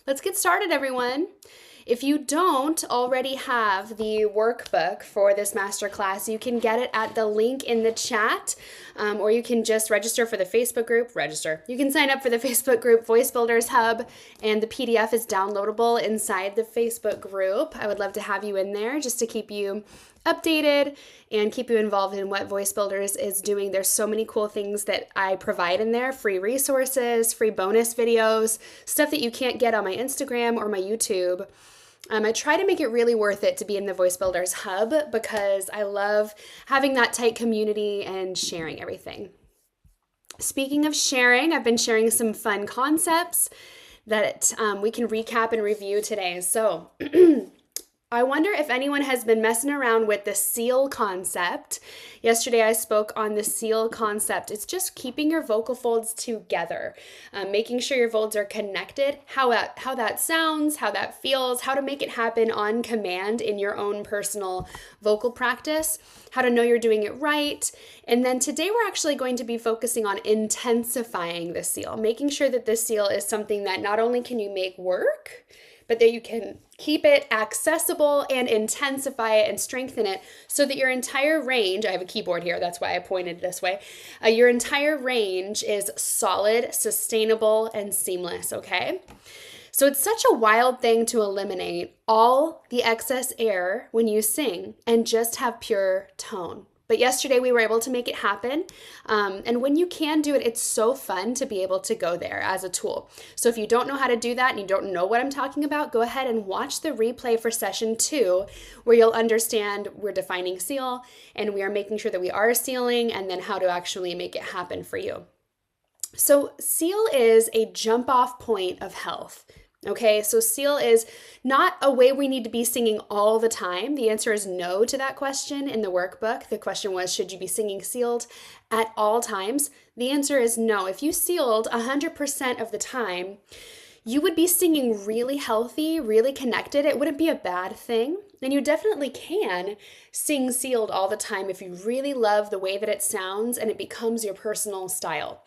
Let's get started, everyone. If you don't already have the workbook for this masterclass, you can get it at the link in the chat, or you can just register for the Facebook group. You can sign up for the Facebook group, Voice Builders Hub, and the PDF is downloadable inside the Facebook group. I would love to have you in there just to keep you updated and keep you involved in what Voice Builders is doing. There's so many cool things that I provide in there, free resources, free bonus videos, stuff that you can't get on my Instagram or my YouTube. I try to make it really worth it to be in the Voice Builders Hub because I love having that tight community and sharing everything. Speaking of sharing, I've been sharing some fun concepts that we can recap and review today. So I wonder if anyone has been messing around with the seal concept. Yesterday I spoke on the seal concept. It's just keeping your vocal folds together, making sure your folds are connected, how that sounds, how that feels, how to make it happen on command in your own personal vocal practice, how to know you're doing it right. And then today we're actually going to be focusing on intensifying the seal, making sure that this seal is something that not only can you make work, but that you can keep it accessible and intensify it and strengthen it so that your entire range, I have a keyboard here, that's why I pointed this way, your entire range is solid, sustainable, and seamless, okay? So it's such a wild thing to eliminate all the excess air when you sing and just have pure tone. But yesterday we were able to make it happen. And when you can do it, it's so fun to be able to go there as a tool. So if you don't know how to do that and you don't know what I'm talking about, go ahead and watch the replay for session 2, where you'll understand we're defining seal and we are making sure that we are sealing and then how to actually make it happen for you. So seal is a jump off point of health. Okay, so seal is not a way we need to be singing all the time. The answer is no to that question in the workbook. The question was, should you be singing sealed at all times? The answer is no. If you sealed 100% of the time, you would be singing really healthy, really connected. It wouldn't be a bad thing. And you definitely can sing sealed all the time if you really love the way that it sounds and it becomes your personal style.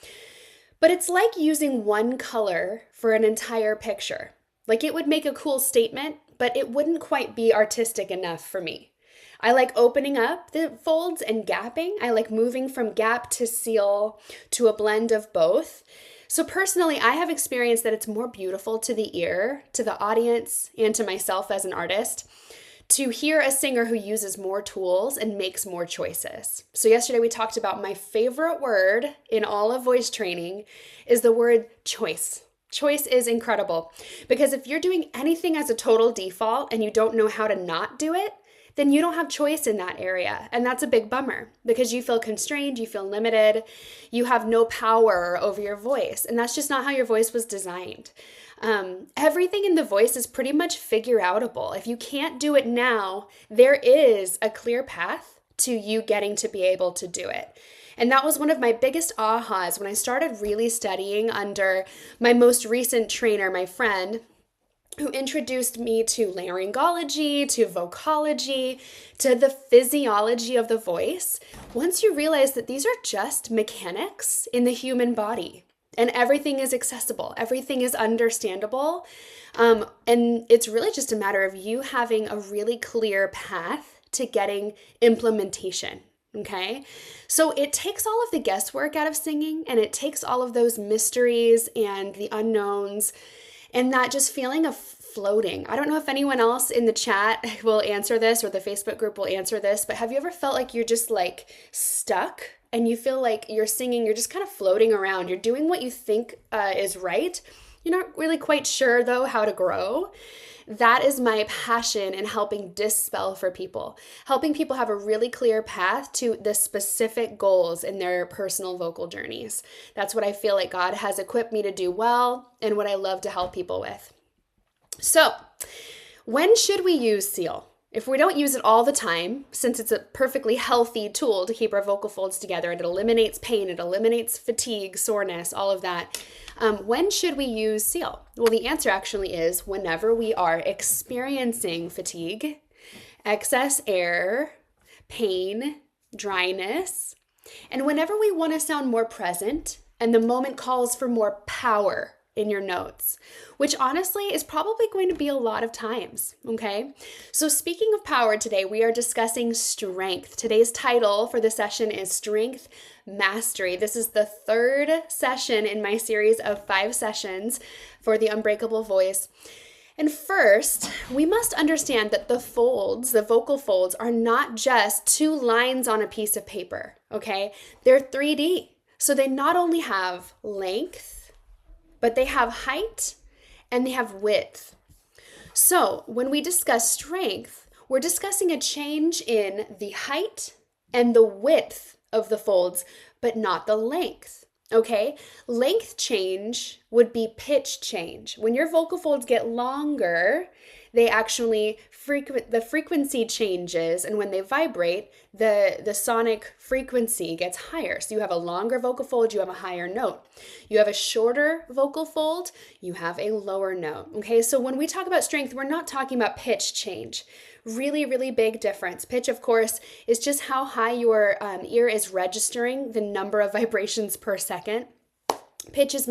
But it's like using one color for an entire picture. Like it would make a cool statement, but it wouldn't quite be artistic enough for me. I like opening up the folds and gapping. I like moving from gap to seal to a blend of both. So personally, I have experienced that it's more beautiful to the ear, to the audience, and to myself as an artist to hear a singer who uses more tools and makes more choices. So yesterday we talked about my favorite word in all of voice training is the word choice. Choice is incredible because if you're doing anything as a total default and you don't know how to not do it, then you don't have choice in that area. And that's a big bummer because you feel constrained, you feel limited, you have no power over your voice. And that's just not how your voice was designed. Everything in the voice is pretty much figure outable. If you can't do it now, there is a clear path to you getting to be able to do it. And that was one of my biggest ahas when I started really studying under my most recent trainer, my friend, who introduced me to laryngology, to vocology, to the physiology of the voice. Once you realize that these are just mechanics in the human body, and everything is accessible, everything is understandable, and it's really just a matter of you having a really clear path to getting implementation. Okay, so it takes all of the guesswork out of singing, and it takes all of those mysteries and the unknowns and that just feeling of floating. I don't know if anyone else in the chat will answer this or the Facebook group will answer this, but have you ever felt like you're just like stuck and you feel like you're singing, you're just kind of floating around. You're doing what you think is right. You're not really quite sure though how to grow. That is my passion in helping dispel for people, helping people have a really clear path to the specific goals in their personal vocal journeys. That's what I feel like God has equipped me to do well and what I love to help people with. So, when should we use seal? If we don't use it all the time, since it's a perfectly healthy tool to keep our vocal folds together, and it eliminates pain, it eliminates fatigue, soreness, all of that, when should we use seal? Well, the answer actually is whenever we are experiencing fatigue, excess air, pain, dryness, and whenever we want to sound more present and the moment calls for more power in your notes, which honestly is probably going to be a lot of times, okay? So speaking of power today, we are discussing strength. Today's title for the session is Strength Mastery. This is the third session in my series of 5 sessions for the Unbreakable Voice. And first, we must understand that the folds, the vocal folds, are not just 2 lines on a piece of paper, okay? They're 3D. So they not only have length, but they have height and they have width. So when we discuss strength, we're discussing a change in the height and the width of the folds, but not the length. Okay, length change would be pitch change. When your vocal folds get longer, they actually the frequency changes, and when they vibrate, the sonic frequency gets higher. So you have a longer vocal fold, you have a higher note. You have a shorter vocal fold, you have a lower note. Okay, so when we talk about strength, we're not talking about pitch change. Really, really big difference. Pitch, of course, is just how high your ear is registering the number of vibrations per second. Pitch is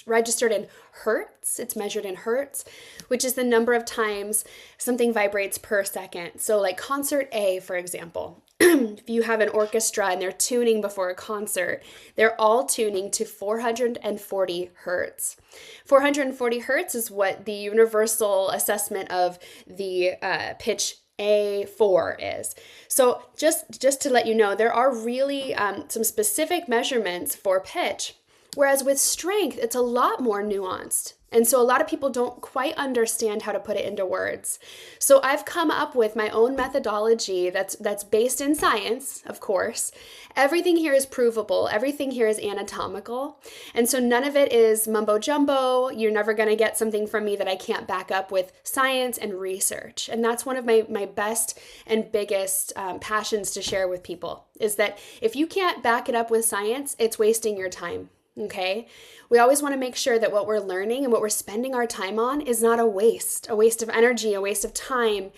registered in hertz. It's measured in hertz, which is the number of times something vibrates per second. So like concert A, for example, if you have an orchestra and they're tuning before a concert, they're all tuning to 440 hertz. 440 hertz is what the universal assessment of the pitch A4 is. So just to let you know, there are really some specific measurements for pitch. Whereas with strength, it's a lot more nuanced. And so a lot of people don't quite understand how to put it into words. So I've come up with my own methodology that's based in science, of course. Everything here is provable. Everything here is anatomical. And so none of it is mumbo jumbo. You're never going to get something from me that I can't back up with science and research. And that's one of my best and biggest passions to share with people, is that if you can't back it up with science, it's wasting your time. Okay, we always want to make sure that what we're learning and what we're spending our time on is not a waste of energy, a waste of time,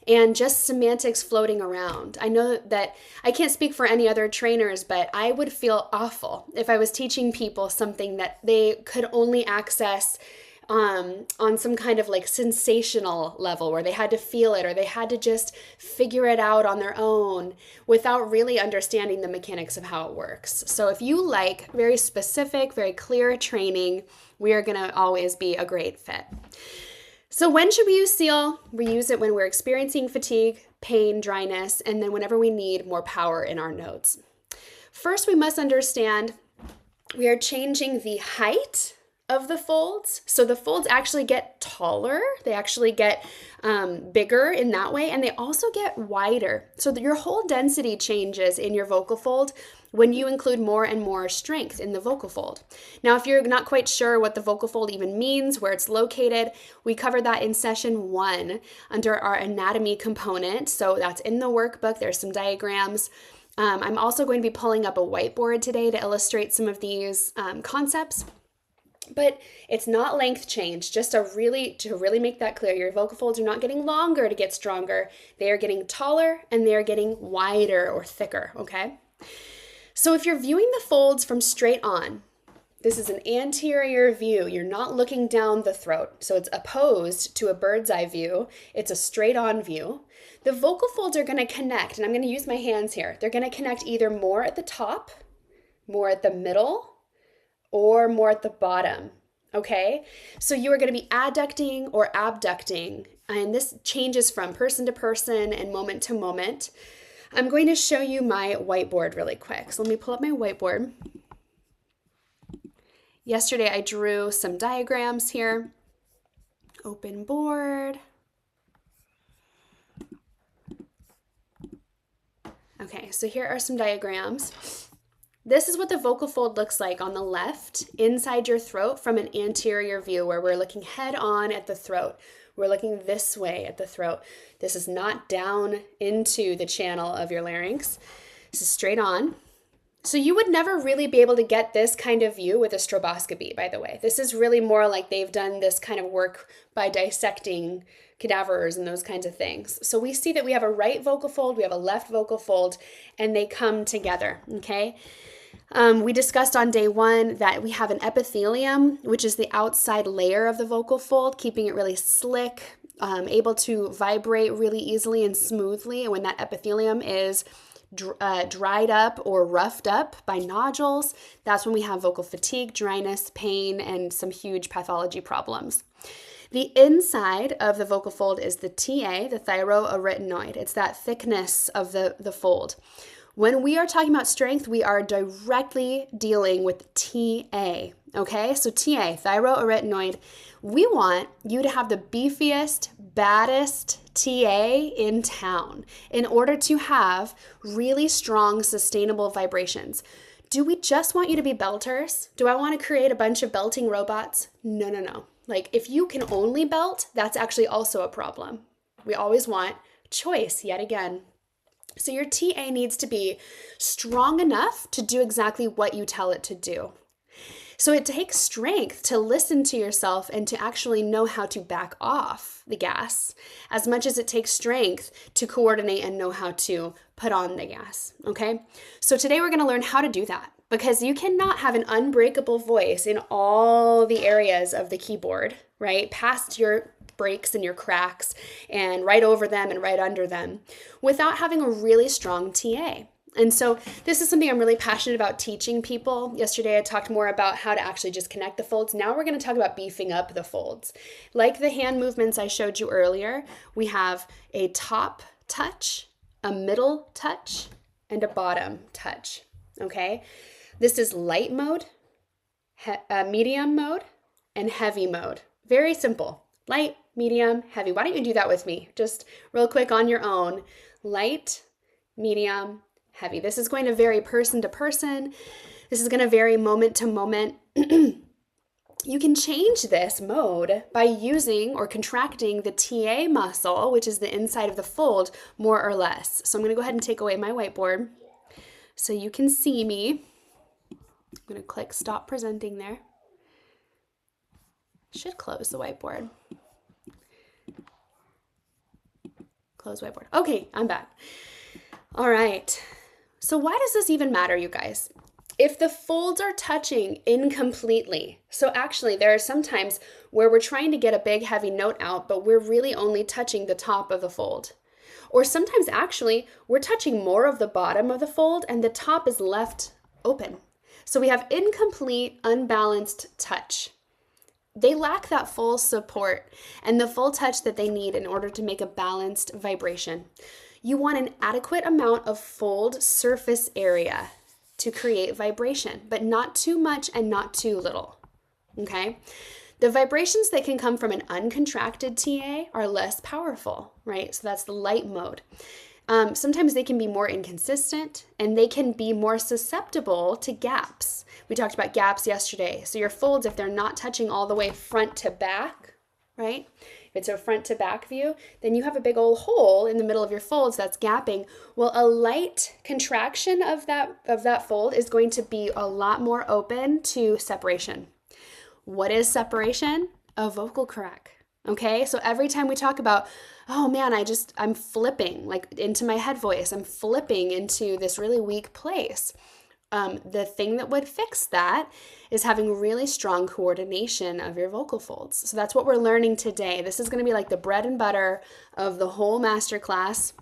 and just semantics floating around. I know that I can't speak for any other trainers, but I would feel awful if I was teaching people something that they could only access on some kind of like sensational level where they had to feel it or they had to just figure it out on their own without really understanding the mechanics of how it works. So if you like very specific, very clear training, we are going to always be a great fit. So when should we use seal? We use it when we're experiencing fatigue, pain, dryness, and then whenever we need more power in our notes. First, we must understand we are changing the height of the folds. So the folds actually get taller. They actually get bigger in that way, and they also get wider. So that your whole density changes in your vocal fold when you include more and more strength in the vocal fold. Now, if you're not quite sure what the vocal fold even means, where it's located, we covered that in session 1 under our anatomy component. So that's in the workbook. There's some diagrams. I'm also going to be pulling up a whiteboard today to illustrate some of these concepts. But it's not length change, just to really make that clear. Your vocal folds are not getting longer to get stronger. They are getting taller and they are getting wider or thicker, okay? So if you're viewing the folds from straight on, this is an anterior view. You're not looking down the throat. So it's opposed to a bird's eye view. It's a straight on view. The vocal folds are going to connect, and I'm going to use my hands here. They're going to connect either more at the top, more at the middle, or more at the bottom, okay? So you are going to be adducting or abducting, and this changes from person to person and moment to moment. I'm going to show you my whiteboard really quick. So let me pull up my whiteboard. Yesterday I drew some diagrams here. Open board. Okay, so here are some diagrams. This is what the vocal fold looks like on the left, inside your throat from an anterior view where we're looking head on at the throat. We're looking this way at the throat. This is not down into the channel of your larynx. This is straight on. So you would never really be able to get this kind of view with a stroboscopy, by the way. This is really more like they've done this kind of work by dissecting cadavers and those kinds of things. So we see that we have a right vocal fold, we have a left vocal fold, and they come together, okay? We discussed on day 1 that we have an epithelium, which is the outside layer of the vocal fold, keeping it really slick, able to vibrate really easily and smoothly. And when that epithelium is dried up or roughed up by nodules, that's when we have vocal fatigue, dryness, pain, and some huge pathology problems. The inside of the vocal fold is the TA, the thyroarytenoid. It's that thickness of the fold. When we are talking about strength, we are directly dealing with TA, okay? So TA, thyroarytenoid, we want you to have the beefiest, baddest TA in town in order to have really strong, sustainable vibrations. Do we just want you to be belters? Do I want to create a bunch of belting robots? No, no, no. Like, if you can only belt, that's actually also a problem. We always want choice, yet again. So your TA needs to be strong enough to do exactly what you tell it to do. So it takes strength to listen to yourself and to actually know how to back off the gas, as much as it takes strength to coordinate and know how to put on the gas, okay? So today we're gonna learn how to do that, because you cannot have an unbreakable voice in all the areas of the keyboard, right? Past your breaks and your cracks and right over them and right under them without having a really strong TA. And so this is something I'm really passionate about teaching people. Yesterday I talked more about how to actually just connect the folds. Now we're going to talk about beefing up the folds. Like the hand movements I showed you earlier, we have a top touch, a middle touch, and a bottom touch, okay? This is light mode, medium mode, and heavy mode. Very simple. Light, medium, heavy. Why don't you do that with me? Just real quick on your own. Light, medium, heavy. This is going to vary person to person. This is going to vary moment to moment. You can change this mode by using or contracting the TA muscle, which is the inside of the fold, more or less. So I'm going to go ahead and take away my whiteboard so you can see me. I'm going to click stop presenting there. Should close the whiteboard. Close whiteboard. Okay, I'm back. All right. So why does this even matter, you guys? If the folds are touching incompletely, so actually there are some times where we're trying to get a big heavy note out, but we're really only touching the top of the fold. Or sometimes actually we're touching more of the bottom of the fold and the top is left open. So we have incomplete, unbalanced touch. They lack that full support and the full touch that they need in order to make a balanced vibration. You want an adequate amount of fold surface area to create vibration, but not too much and not too little, okay? The vibrations that can come from an uncontracted TA are less powerful, right? So that's the light mode. Sometimes they can be more inconsistent and they can be more susceptible to gaps. We talked about gaps yesterday. So your folds, if they're not touching all the way front to back, right? If it's a front to back view, then you have a big old hole in the middle of your folds that's gapping. Well, a light contraction of that fold is going to be a lot more open to separation. What is separation? A vocal crack. Okay, so every time we talk about, oh man, I'm flipping like into my head voice, I'm flipping into this really weak place. The thing that would fix that is having really strong coordination of your vocal folds. So that's what we're learning today. This is going to be like the bread and butter of the whole masterclass.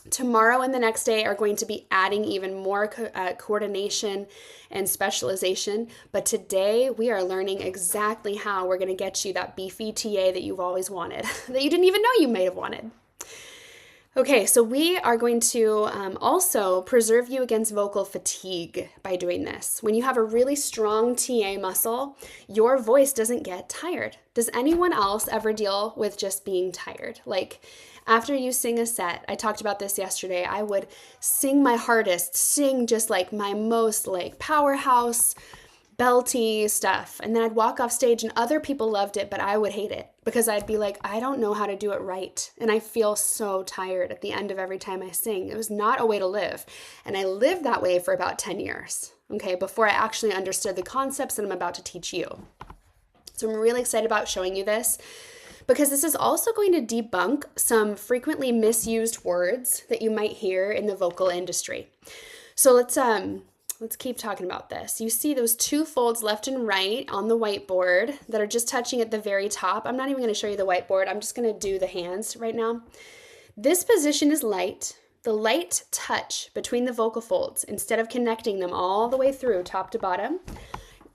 Tomorrow and the next day are going to be adding even more coordination and specialization. But today we are learning exactly how we're going to get you that beefy TA that you've always wanted, that you didn't even know you may have wanted. Okay, so we are going to also preserve you against vocal fatigue by doing this. When you have a really strong TA muscle, your voice doesn't get tired. Does anyone else ever deal with just being tired? Like after you sing a set, I talked about this yesterday, I would sing my hardest, sing just like my most like powerhouse, belty stuff. And then I'd walk off stage and other people loved it, but I would hate it because I'd be like, I don't know how to do it right. And I feel so tired at the end of every time I sing. It was not a way to live. And I lived that way for about 10 years, okay, before I actually understood the concepts that I'm about to teach you. So I'm really excited about showing you this because this is also going to debunk some frequently misused words that you might hear in the vocal industry. So let's keep talking about this. You see those two folds left and right on the whiteboard that are just touching at the very top. I'm not even going to show you the whiteboard. I'm just going to do the hands right now. This position is light. The light touch between the vocal folds, instead of connecting them all the way through top to bottom,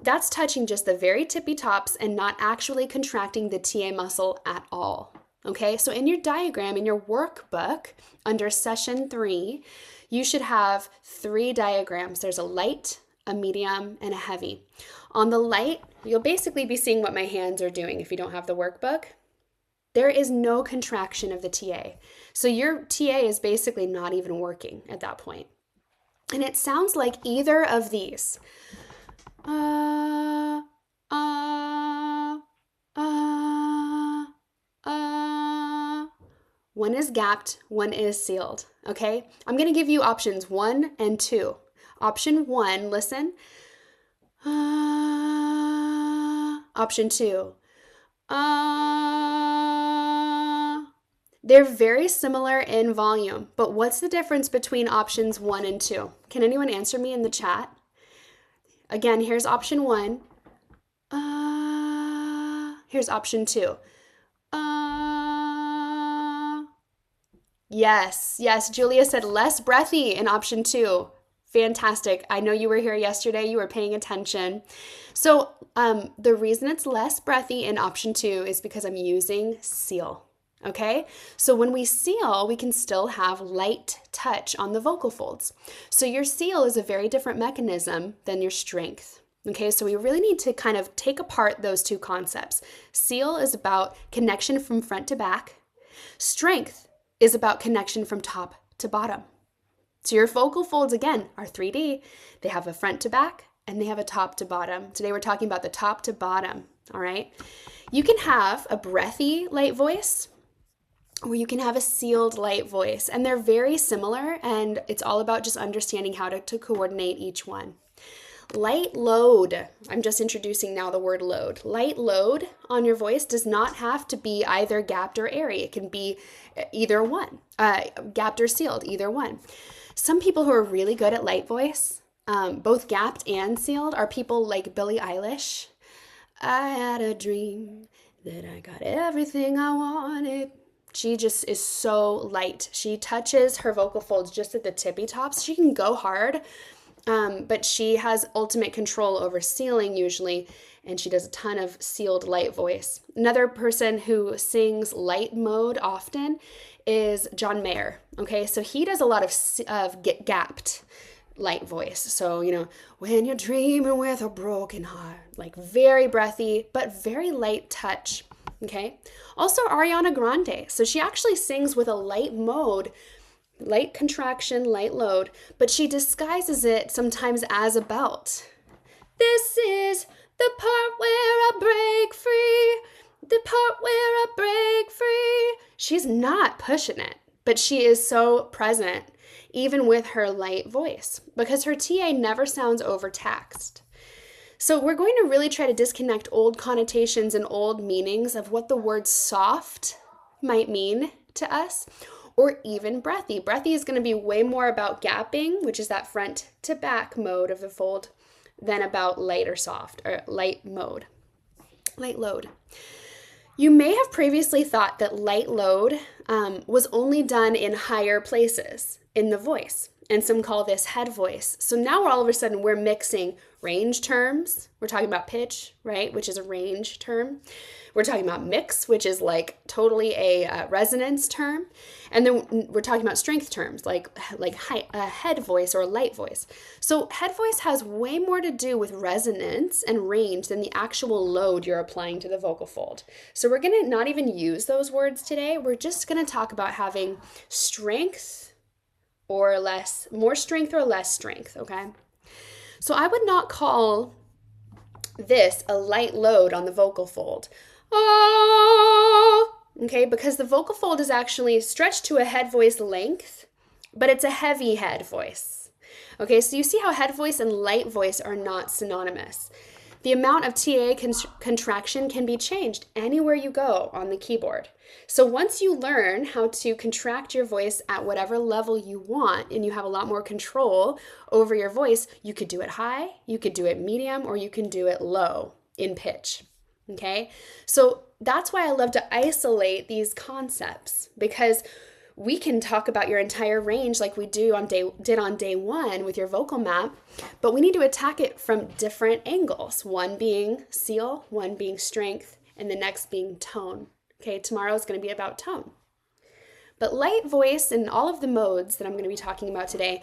that's touching just the very tippy tops and not actually contracting the TA muscle at all. Okay, so in your diagram, in your workbook, under session 3, you should have 3 diagrams. There's a light, a medium, and a heavy. On the light, you'll basically be seeing what my hands are doing if you don't have the workbook. There is no contraction of the TA. So your TA is basically not even working at that point. And it sounds like either of these. One is gapped, one is sealed, okay? I'm going to give you options 1 and 2. Option 1, listen. Option 2. They're very similar in volume, but what's the difference between options 1 and 2? Can anyone answer me in the chat? Again, here's option 1. Here's option 2. Yes, Julia said less breathy in option 2. Fantastic. I know you were here yesterday. You were paying attention. So the reason it's less breathy in option 2 is because I'm using seal. Okay, so when we seal, we can still have light touch on the vocal folds. So your seal is a very different mechanism than your strength. Okay, so we really need to kind of take apart those two concepts. Seal is about connection from front to back. Strength is about connection from top to bottom. So your vocal folds, again, are 3D. They have a front to back and they have a top to bottom. Today we're talking about the top to bottom, all right? You can have a breathy light voice, or you can have a sealed light voice, and they're very similar, and it's all about just understanding how to coordinate each one. Light load, I'm just introducing now the word load. Light load on your voice does not have to be either gapped or airy. It can be either one, gapped or sealed, either one. Some people who are really good at light voice, both gapped and sealed, are people like Billie Eilish. I had a dream that I got everything I wanted. She just is so light. She touches her vocal folds just at the tippy tops. She can go hard, but she has ultimate control over sealing usually, and she does a ton of sealed light voice. Another person who sings light mode often is John Mayer. Okay, so he does a lot of gapped light voice. So, when you're dreaming with a broken heart, like very breathy, but very light touch. Okay. Also Ariana Grande. So she actually sings with a light mode, light contraction, light load, but she disguises it sometimes as a belt. This is the part where I break free. The part where I break free. She's not pushing it, but she is so present, even with her light voice, because her TA never sounds overtaxed. So we're going to really try to disconnect old connotations and old meanings of what the word soft might mean to us, or even breathy. Breathy is going to be way more about gapping, which is that front to back mode of the fold, than about light or soft, or light mode, light load. You may have previously thought that light load was only done in higher places in the voice, and some call this head voice. So now all of a sudden we're mixing range terms. We're talking about pitch, right, which is a range term. We're talking about mix, which is like totally a resonance term. And then we're talking about strength terms, like head voice or light voice. So head voice has way more to do with resonance and range than the actual load you're applying to the vocal fold. So we're going to not even use those words today. We're just going to talk about having strength or less, more strength or less strength, okay? So I would not call this a light load on the vocal fold. Oh, okay, because the vocal fold is actually stretched to a head voice length, but it's a heavy head voice. Okay, so you see how head voice and light voice are not synonymous. The amount of TA contraction can be changed anywhere you go on the keyboard. So once you learn how to contract your voice at whatever level you want, and you have a lot more control over your voice, you could do it high, you could do it medium, or you can do it low in pitch. Okay? So that's why I love to isolate these concepts, because we can talk about your entire range like we did on day one with your vocal map, but we need to attack it from different angles. One being seal, one being strength, and the next being tone. Okay, tomorrow is going to be about tone. But light voice and all of the modes that I'm going to be talking about today,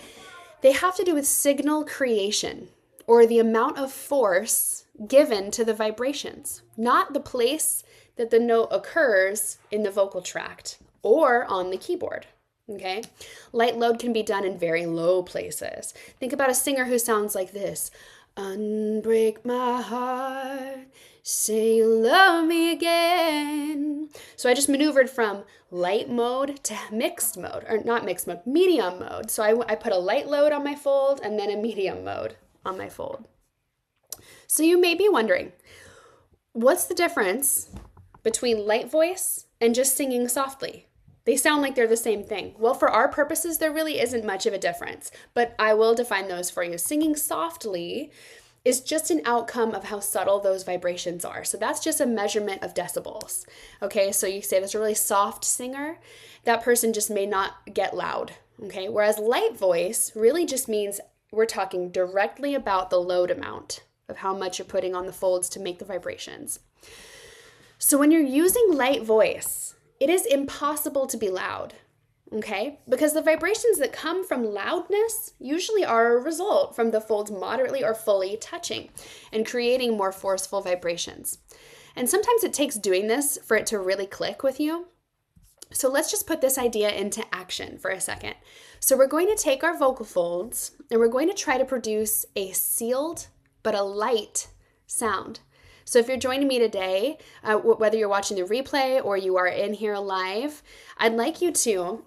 they have to do with signal creation, or the amount of force given to the vibrations, not the place that the note occurs in the vocal tract or on the keyboard, okay? Light load can be done in very low places. Think about a singer who sounds like this. Unbreak my heart, say you love me again. So I just maneuvered from light mode to mixed mode, or not mixed mode, medium mode. So I put a light load on my fold and then a medium mode on my fold. So you may be wondering, what's the difference between light voice and just singing softly? They sound like they're the same thing. Well, for our purposes, there really isn't much of a difference, but I will define those for you. Singing softly is just an outcome of how subtle those vibrations are. So that's just a measurement of decibels. Okay, so you say there's a really soft singer, that person just may not get loud. Okay, whereas light voice really just means we're talking directly about the load amount of how much you're putting on the folds to make the vibrations. So when you're using light voice, it is impossible to be loud, okay? Because the vibrations that come from loudness usually are a result from the folds moderately or fully touching and creating more forceful vibrations. And sometimes it takes doing this for it to really click with you. So let's just put this idea into action for a second. So we're going to take our vocal folds and we're going to try to produce a sealed but a light sound. So if you're joining me today, whether you're watching the replay or you are in here live, I'd like you to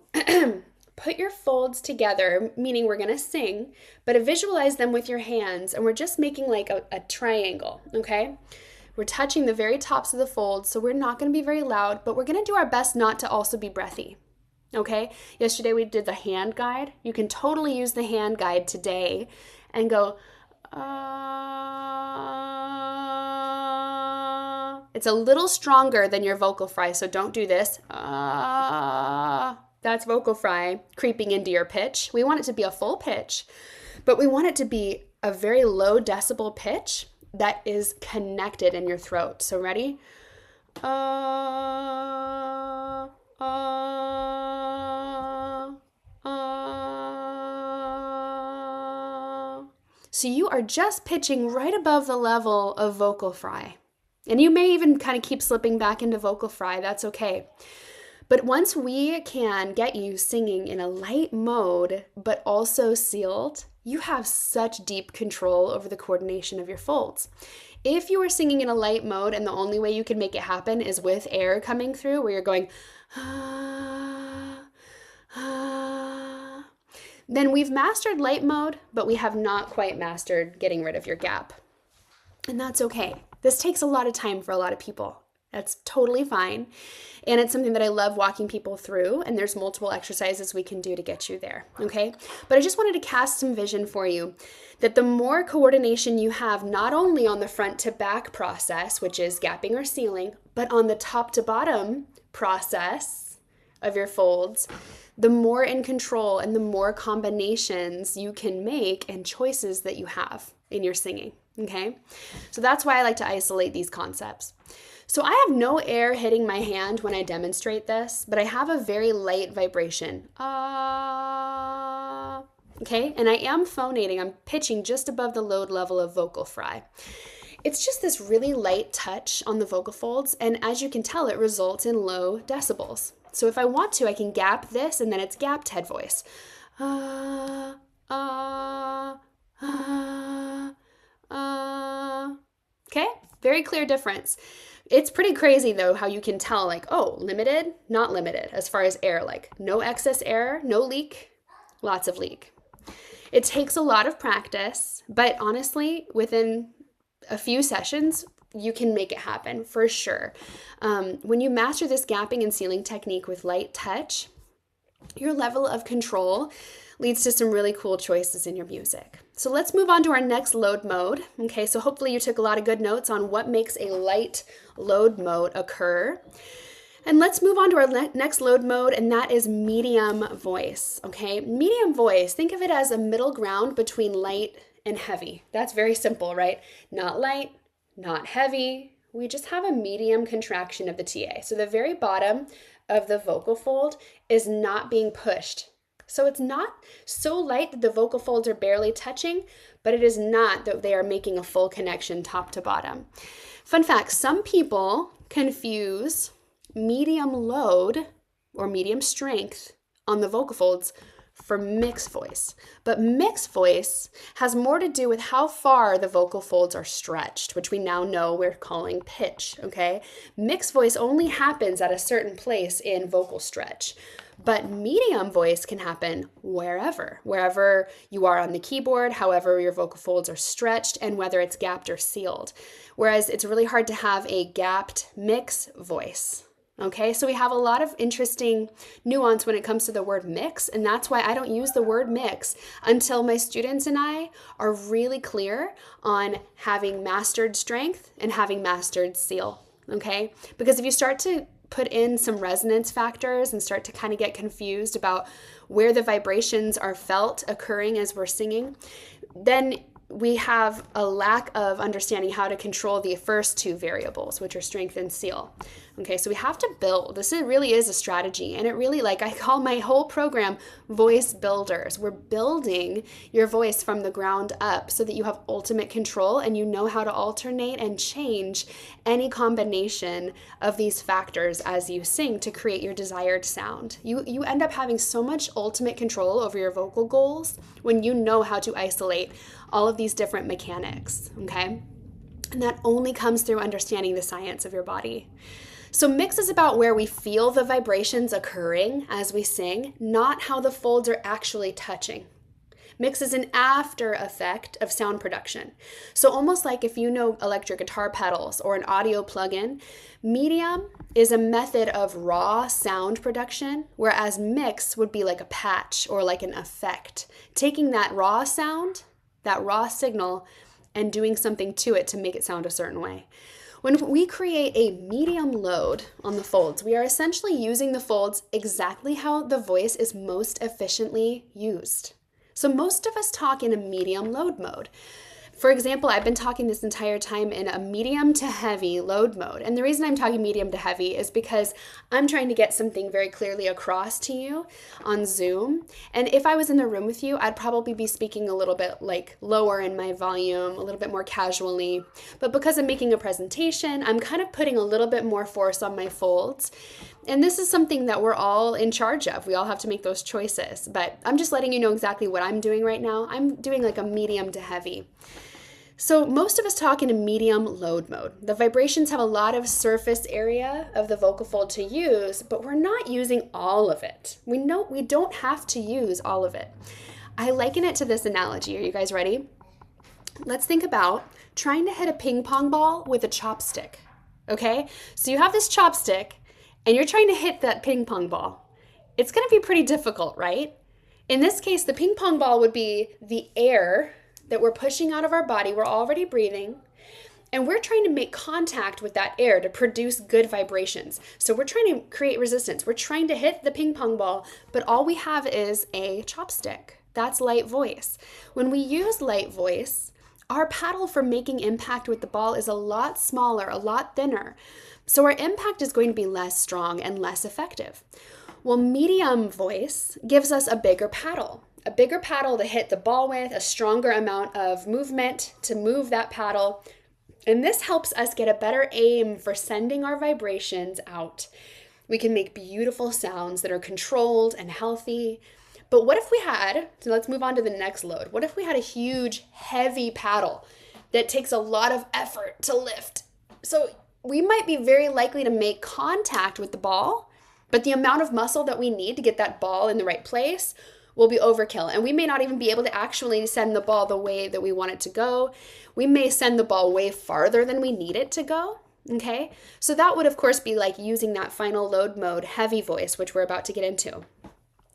put your folds together, meaning we're going to sing, but visualize them with your hands, and we're just making like a triangle, okay? We're touching the very tops of the folds, so we're not going to be very loud, but we're going to do our best not to also be breathy, okay? Yesterday we did the hand guide. You can totally use the hand guide today and go, It's a little stronger than your vocal fry, so don't do this. That's vocal fry creeping into your pitch. We want it to be a full pitch, but we want it to be a very low decibel pitch that is connected in your throat. So ready? So you are just pitching right above the level of vocal fry. And you may even kind of keep slipping back into vocal fry. That's okay. But once we can get you singing in a light mode, but also sealed, you have such deep control over the coordination of your folds. If you are singing in a light mode and the only way you can make it happen is with air coming through, where you're going, then we've mastered light mode, but we have not quite mastered getting rid of your gap. And that's okay. This takes a lot of time for a lot of people. That's totally fine. And it's something that I love walking people through, and there's multiple exercises we can do to get you there, okay? But I just wanted to cast some vision for you that the more coordination you have, not only on the front to back process, which is gapping or sealing, but on the top to bottom process of your folds, the more in control and the more combinations you can make and choices that you have in your singing, okay? So that's why I like to isolate these concepts. So I have no air hitting my hand when I demonstrate this, but I have a very light vibration. Okay, and I am phonating. I'm pitching just above the load level of vocal fry. It's just this really light touch on the vocal folds, and as you can tell, it results in low decibels. So if I want to, I can gap this, and then it's gapped head voice. Okay, very clear difference. It's pretty crazy though how you can tell like, oh, limited, not limited as far as air, like no excess air, no leak, lots of leak. It takes a lot of practice, but honestly, within a few sessions, you can make it happen for sure. When you master this gapping and sealing technique with light touch, your level of control leads to some really cool choices in your music. So let's move on to our next load mode. Okay, so hopefully you took a lot of good notes on what makes a light load mode occur. And let's move on to our next load mode, and that is medium voice. Okay, medium voice, think of it as a middle ground between light and heavy. That's very simple, right? Not light, not heavy. We just have a medium contraction of the TA. So the very bottom of the vocal fold is not being pushed. So it's not so light that the vocal folds are barely touching, but it is not that they are making a full connection top to bottom. Fun fact, some people confuse medium load or medium strength on the vocal folds for mixed voice. But mixed voice has more to do with how far the vocal folds are stretched, which we now know we're calling pitch, okay? Mixed voice only happens at a certain place in vocal stretch. But medium voice can happen wherever you are on the keyboard, however your vocal folds are stretched, and whether it's gapped or sealed. Whereas it's really hard to have a gapped mix voice. Okay, so we have a lot of interesting nuance when it comes to the word mix, and that's why I don't use the word mix until my students and I are really clear on having mastered strength and having mastered seal, okay? Because if you start to put in some resonance factors and start to kind of get confused about where the vibrations are felt occurring as we're singing, then we have a lack of understanding how to control the first two variables, which are strength and seal. Okay, so we have to build. This really is a strategy, and it really, like I call my whole program voice builders. We're building your voice from the ground up so that you have ultimate control and you know how to alternate and change any combination of these factors as you sing to create your desired sound. You end up having so much ultimate control over your vocal goals when you know how to isolate all of these different mechanics, okay? And that only comes through understanding the science of your body. So mix is about where we feel the vibrations occurring as we sing, not how the folds are actually touching. Mix is an after effect of sound production. So almost like if you know electric guitar pedals or an audio plugin, medium is a method of raw sound production, whereas mix would be like a patch or like an effect, taking that raw sound, that raw signal, and doing something to it to make it sound a certain way. When we create a medium load on the folds, we are essentially using the folds exactly how the voice is most efficiently used. So most of us talk in a medium load mode. For example, I've been talking this entire time in a medium to heavy load mode. And the reason I'm talking medium to heavy is because I'm trying to get something very clearly across to you on Zoom. And if I was in the room with you, I'd probably be speaking a little bit like lower in my volume, a little bit more casually. But because I'm making a presentation, I'm kind of putting a little bit more force on my folds. And this is something that we're all in charge of. We all have to make those choices. But I'm just letting you know exactly what I'm doing right now. I'm doing like a medium to heavy. So most of us talk in a medium load mode. The vibrations have a lot of surface area of the vocal fold to use, but we're not using all of it. We know we don't have to use all of it. I liken it to this analogy. Are you guys ready? Let's think about trying to hit a ping pong ball with a chopstick, okay? So you have this chopstick and you're trying to hit that ping pong ball. It's gonna be pretty difficult, right? In this case, the ping pong ball would be the air that we're pushing out of our body. We're already breathing, and we're trying to make contact with that air to produce good vibrations. So we're trying to create resistance. We're trying to hit the ping pong ball, but all we have is a chopstick. That's light voice. When we use light voice, our paddle for making impact with the ball is a lot smaller, a lot thinner. So our impact is going to be less strong and less effective. Well, medium voice gives us a bigger paddle to hit the ball with, a stronger amount of movement to move that paddle. And this helps us get a better aim for sending our vibrations out. We can make beautiful sounds that are controlled and healthy. But what if we had, so let's move on to the next load. What if we had a huge, heavy paddle that takes a lot of effort to lift? So we might be very likely to make contact with the ball, but the amount of muscle that we need to get that ball in the right place will be overkill. And we may not even be able to actually send the ball the way that we want it to go. We may send the ball way farther than we need it to go. Okay, so that would of course be like using that final load mode, heavy voice, which we're about to get into,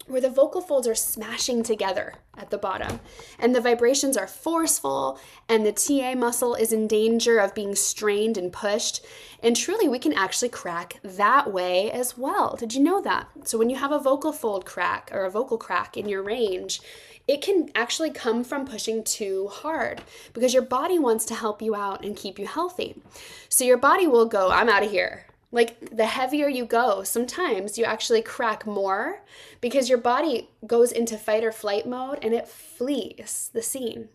where the vocal folds are smashing together at the bottom and the vibrations are forceful and the TA muscle is in danger of being strained and pushed. And truly, we can actually crack that way as well. Did you know that? So when you have a vocal fold crack or a vocal crack in your range, it can actually come from pushing too hard because your body wants to help you out and keep you healthy. So your body will go, I'm out of here. Like the heavier you go, sometimes you actually crack more because your body goes into fight or flight mode and it flees the scene.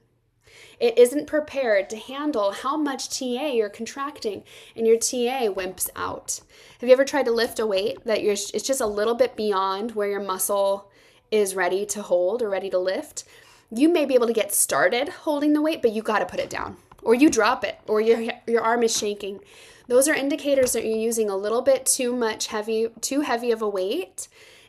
It isn't prepared to handle how much TA you're contracting and your TA wimps out. Have you ever tried to lift a weight that it's just a little bit beyond where your muscle is ready to hold or ready to lift? You may be able to get started holding the weight, but you got to put it down or you drop it or your arm is shaking. Those are indicators that you're using a little bit too heavy of a weight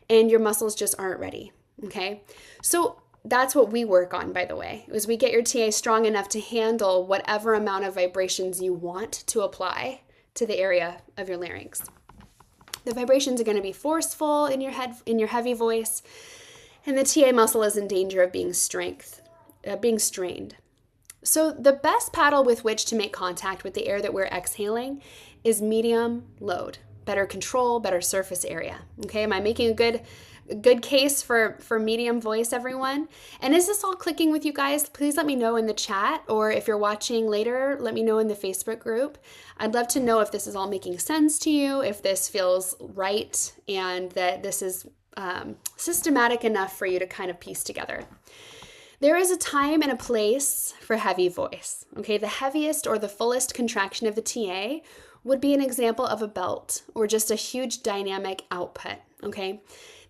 and your muscles just aren't ready, okay? So that's what we work on, by the way, is we get your TA strong enough to handle whatever amount of vibrations you want to apply to the area of your larynx. The vibrations are going to be forceful in your head, in your heavy voice, and the TA muscle is in danger of being strained. So the best paddle with which to make contact with the air that we're exhaling is medium load. Better control, better surface area. Okay, am I making a good case for medium voice, everyone? And is this all clicking with you guys? Please let me know in the chat, or if you're watching later, let me know in the Facebook group. I'd love to know if this is all making sense to you, if this feels right, and that this is systematic enough for you to kind of piece together. There is a time and a place for heavy voice, okay? The heaviest or the fullest contraction of the TA would be an example of a belt or just a huge dynamic output, okay?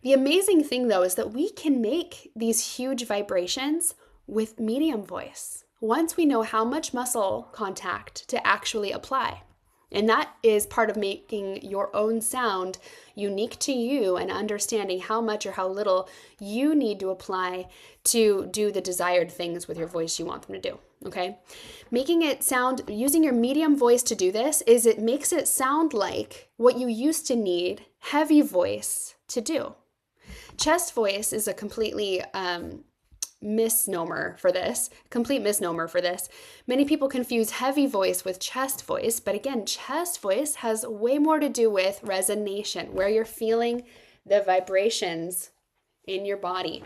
The amazing thing, though, is that we can make these huge vibrations with medium voice once we know how much muscle contact to actually apply. And that is part of making your own sound unique to you and understanding how much or how little you need to apply to do the desired things with your voice you want them to do, okay? Making it sound, using your medium voice to do this is it makes it sound like what you used to need heavy voice to do. Chest voice is a completely misnomer for this. Many people confuse heavy voice with chest voice, but again, chest voice has way more to do with resonation, where you're feeling the vibrations in your body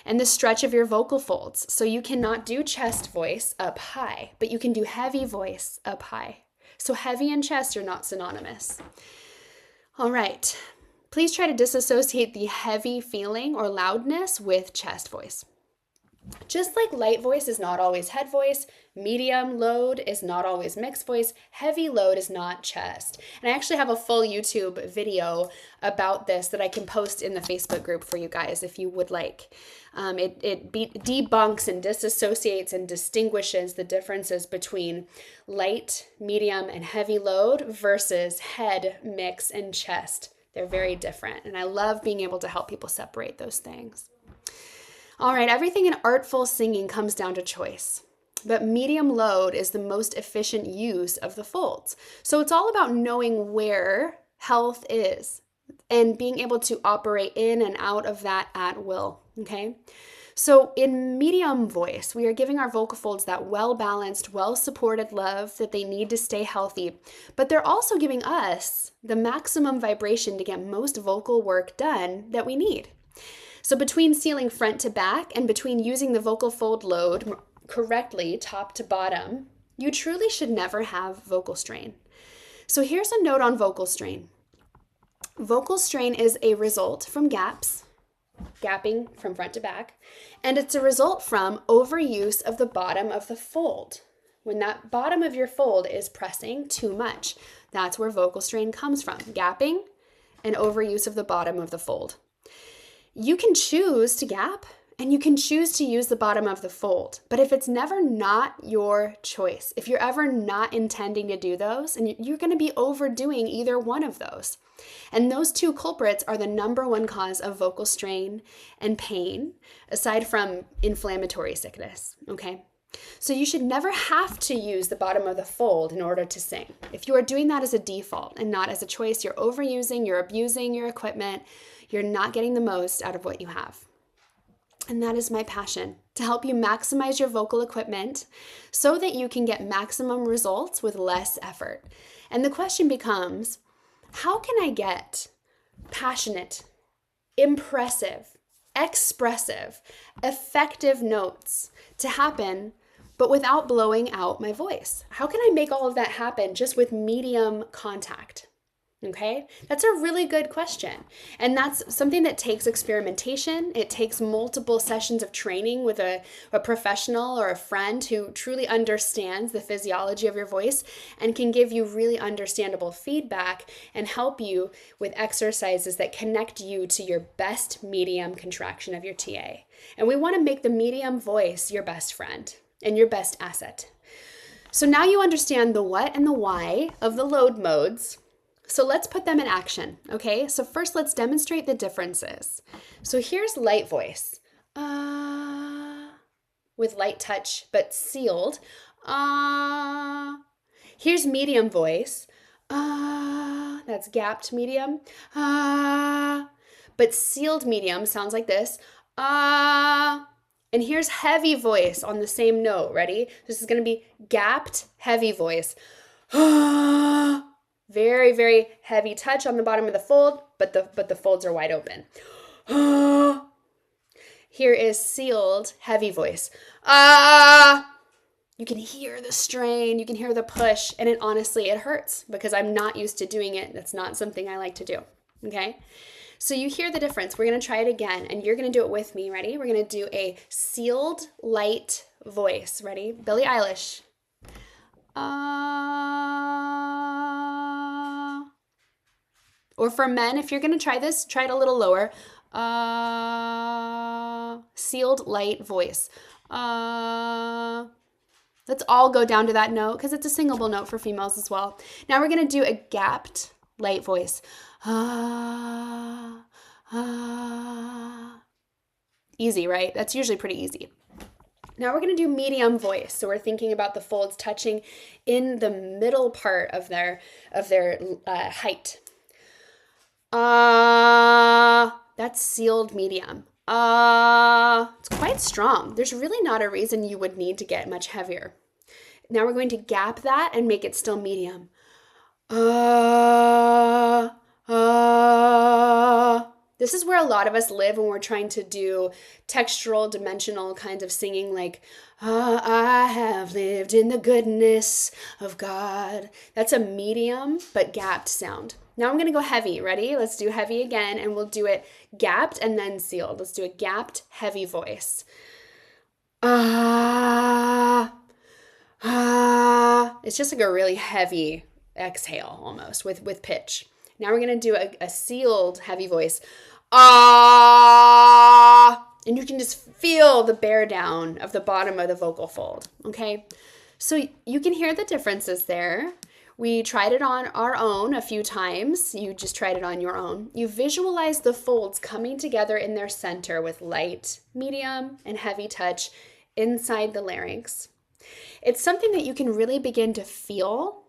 and the stretch of your vocal folds. So you cannot do chest voice up high, but you can do heavy voice up high. So heavy and chest are not synonymous. All right. Please try to disassociate the heavy feeling or loudness with chest voice. Just like light voice is not always head voice, medium load is not always mixed voice, heavy load is not chest. And I actually have a full YouTube video about this that I can post in the Facebook group for you guys if you would like. It debunks and disassociates and distinguishes the differences between light, medium, and heavy load versus head, mix, and chest. They're very different, and I love being able to help people separate those things. All right, everything in artful singing comes down to choice, but medium load is the most efficient use of the folds. So it's all about knowing where health is and being able to operate in and out of that at will, okay? So in medium voice, we are giving our vocal folds that well-balanced, well-supported love that they need to stay healthy, but they're also giving us the maximum vibration to get most vocal work done that we need. So between sealing front to back and between using the vocal fold load correctly, top to bottom, you truly should never have vocal strain. So here's a note on vocal strain. Vocal strain is a result from gapping from front to back, and it's a result from overuse of the bottom of the fold. When that bottom of your fold is pressing too much, that's where vocal strain comes from, gapping and overuse of the bottom of the fold. You can choose to gap and you can choose to use the bottom of the fold. But if it's never not your choice, if you're ever not intending to do those, and you're going to be overdoing either one of those. And those two culprits are the number one cause of vocal strain and pain, aside from inflammatory sickness, okay? So you should never have to use the bottom of the fold in order to sing. If you are doing that as a default and not as a choice, you're overusing, you're abusing your equipment, you're not getting the most out of what you have. And that is my passion, to help you maximize your vocal equipment so that you can get maximum results with less effort. And the question becomes, how can I get passionate, impressive, expressive, effective notes to happen, but without blowing out my voice? How can I make all of that happen just with medium contact? Okay, that's a really good question. And that's something that takes experimentation. It takes multiple sessions of training with a professional or a friend who truly understands the physiology of your voice and can give you really understandable feedback and help you with exercises that connect you to your best medium contraction of your TA. And we want to make the medium voice your best friend and your best asset. So now you understand the what and the why of the load modes. So let's put them in action, okay? So first, let's demonstrate the differences. So here's light voice, with light touch, but sealed. Here's medium voice, that's gapped medium, but sealed medium sounds like this, and here's heavy voice on the same note. Ready? This is gonna be gapped, heavy voice. Very, very heavy touch on the bottom of the fold, but the folds are wide open. Here is sealed, heavy voice. You can hear the strain, you can hear the push, and it hurts because I'm not used to doing it. That's not something I like to do, okay? So you hear the difference. We're going to try it again, and you're going to do it with me. Ready? We're going to do a sealed, light voice. Ready? Billie Eilish. Or for men, if you're going to try this, try it a little lower. Sealed, light voice. Let's all go down to that note because it's a singable note for females as well. Now we're going to do a gapped, light voice. Easy, right? That's usually pretty easy. Now we're going to do medium voice. So we're thinking about the folds touching in the middle part of their height. That's sealed medium. It's quite strong. There's really not a reason you would need to get much heavier. Now we're going to gap that and make it still medium. This is where a lot of us live when we're trying to do textural, dimensional kinds of singing, like, I have lived in the goodness of God. That's a medium but gapped sound. Now I'm going to go heavy. Ready? Let's do heavy again, and we'll do it gapped and then sealed. Let's do a gapped, heavy voice. It's just like a really heavy exhale almost with pitch. Now we're going to do a sealed, heavy voice. And you can just feel the bear down of the bottom of the vocal fold, okay? So you can hear the differences there. We tried it on our own a few times. You just tried it on your own. You visualize the folds coming together in their center with light, medium, and heavy touch inside the larynx. It's something that you can really begin to feel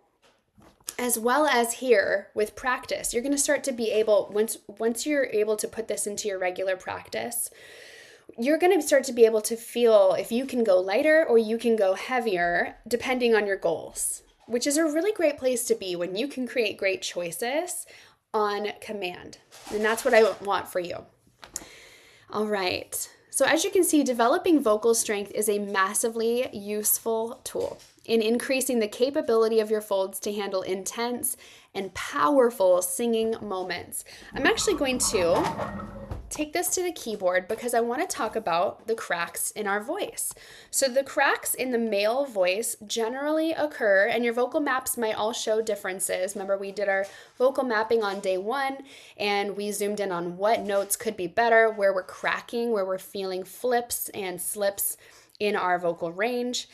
as well as hear with practice. You're going to start to be able, once you're able to put this into your regular practice, you're going to start to be able to feel if you can go lighter or you can go heavier depending on your goals, which is a really great place to be when you can create great choices on command. And that's what I want for you. All right. So as you can see, developing vocal strength is a massively useful tool in increasing the capability of your folds to handle intense and powerful singing moments. I'm actually going to take this to the keyboard because I want to talk about the cracks in our voice. So the cracks in the male voice generally occur, and your vocal maps might all show differences. Remember, we did our vocal mapping on day 1, and we zoomed in on what notes could be better, where we're cracking, where we're feeling flips and slips in our vocal range.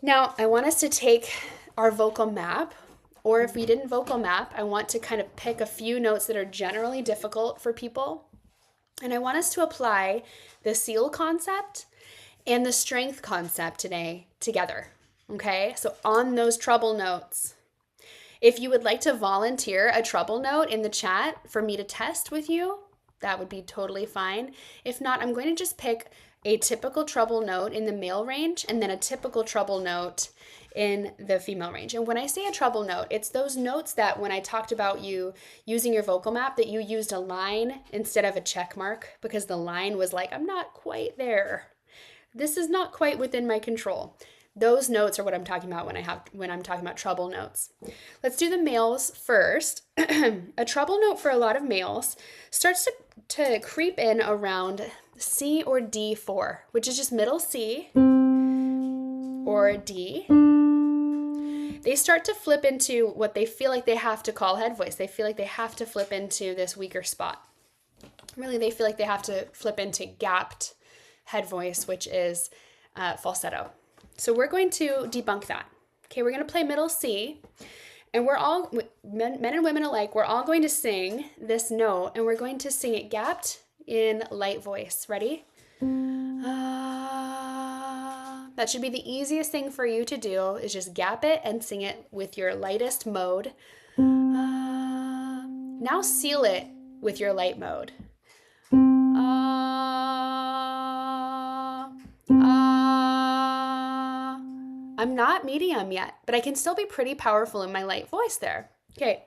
Now, I want us to take our vocal map or if we didn't vocal map, I want to kind of pick a few notes that are generally difficult for people. And I want us to apply the seal concept and the strength concept today together. Okay, so on those treble notes, if you would like to volunteer a treble note in the chat for me to test with you, that would be totally fine. If not, I'm going to just pick a typical treble note in the male range and then a typical treble note in the female range. And when I say a treble note, it's those notes that when I talked about you using your vocal map, that you used a line instead of a check mark because the line was like, I'm not quite there. This is not quite within my control. Those notes are what I'm talking about when I'm talking about treble notes. Let's do the males first. A treble note for a lot of males starts to creep in around C or D4, which is just middle C or D. They start to flip into what they feel like they have to call head voice. They feel like they have to flip into this weaker spot. Really, they feel like they have to flip into gapped head voice, which is falsetto. So we're going to debunk that. Okay, we're going to play middle C, and we're all, men and women alike, we're all going to sing this note, and we're going to sing it gapped in light voice. Ready? That should be the easiest thing for you to do, is just gap it and sing it with your lightest mode. Now seal it with your light mode. I'm not medium yet, but I can still be pretty powerful in my light voice there. Okay,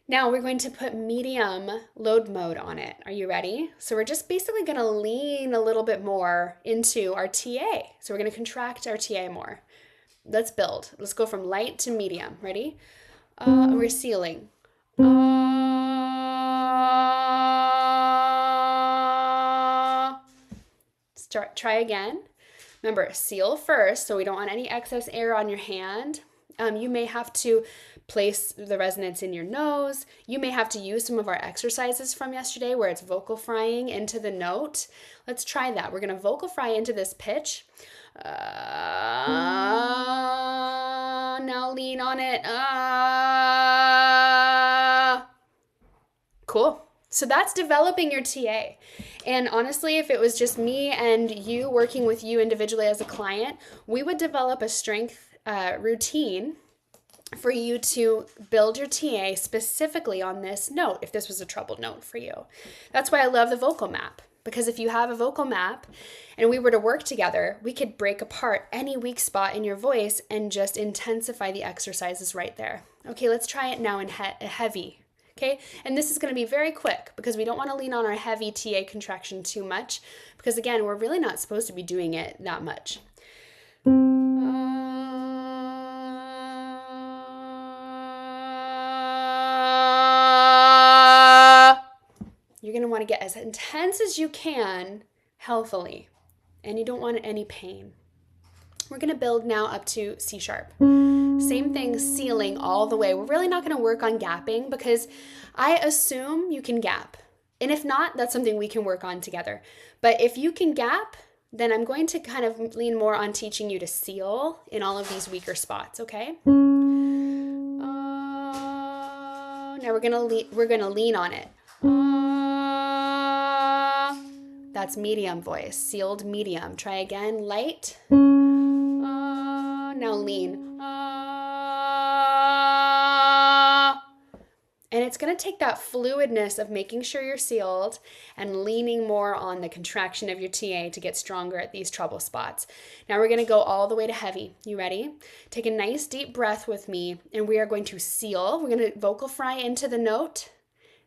now we're going to put medium load mode on it. Are you ready? So we're just basically going to lean a little bit more into our TA. So we're going to contract our TA more. Let's build. Let's go from light to medium. Ready? We're sealing. Try again. Remember, seal first, so we don't want any excess air on your hand. You may have to place the resonance in your nose. You may have to use some of our exercises from yesterday where it's vocal frying into the note. Let's try that. We're going to vocal fry into this pitch. Now lean on it. Cool. So that's developing your TA. And honestly, if it was just me and you working with you individually as a client, we would develop a strength routine for you to build your TA specifically on this note, if this was a treble note for you. That's why I love the vocal map, because if you have a vocal map and we were to work together, we could break apart any weak spot in your voice and just intensify the exercises right there. Okay, let's try it now in heavy. Okay, and this is going to be very quick because we don't want to lean on our heavy TA contraction too much, because again, we're really not supposed to be doing it that much. You're going to want to get as intense as you can healthily, and you don't want any pain. We're going to build now up to C sharp. Same thing, sealing all the way. We're really not going to work on gapping because I assume you can gap. And if not, that's something we can work on together. But if you can gap, then I'm going to kind of lean more on teaching you to seal in all of these weaker spots, okay? Now we're going to lean on it. That's medium voice, sealed medium. Try again, light. Now lean. And it's going to take that fluidness of making sure you're sealed and leaning more on the contraction of your TA to get stronger at these treble spots. Now we're going to go all the way to heavy. You ready? Take a nice deep breath with me, and we are going to seal. We're going to vocal fry into the note.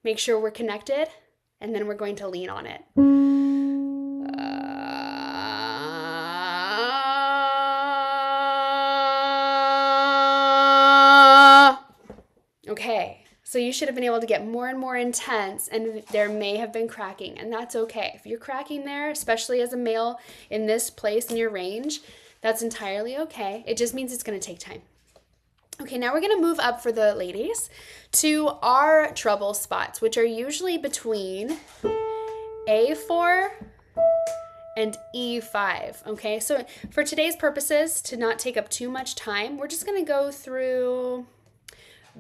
Make sure we're connected, and then we're going to lean on it. Okay, so you should have been able to get more and more intense, and there may have been cracking, and that's okay. If you're cracking there, especially as a male in this place in your range, that's entirely okay. It just means it's going to take time. Okay, now we're going to move up for the ladies to our treble spots, which are usually between A4 and E5, okay? So for today's purposes, to not take up too much time, we're just going to go through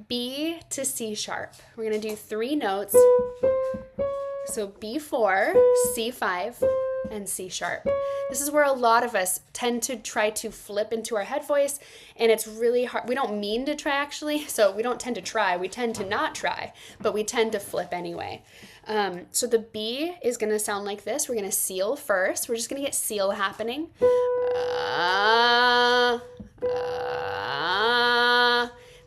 B to C sharp. We're going to do 3 notes. So B4, C5, and C sharp. This is where a lot of us tend to try to flip into our head voice, and it's really hard. We don't mean to try, actually, so we don't tend to try. We tend to not try, but we tend to flip anyway. So the B is going to sound like this. We're going to seal first. We're just going to get seal happening.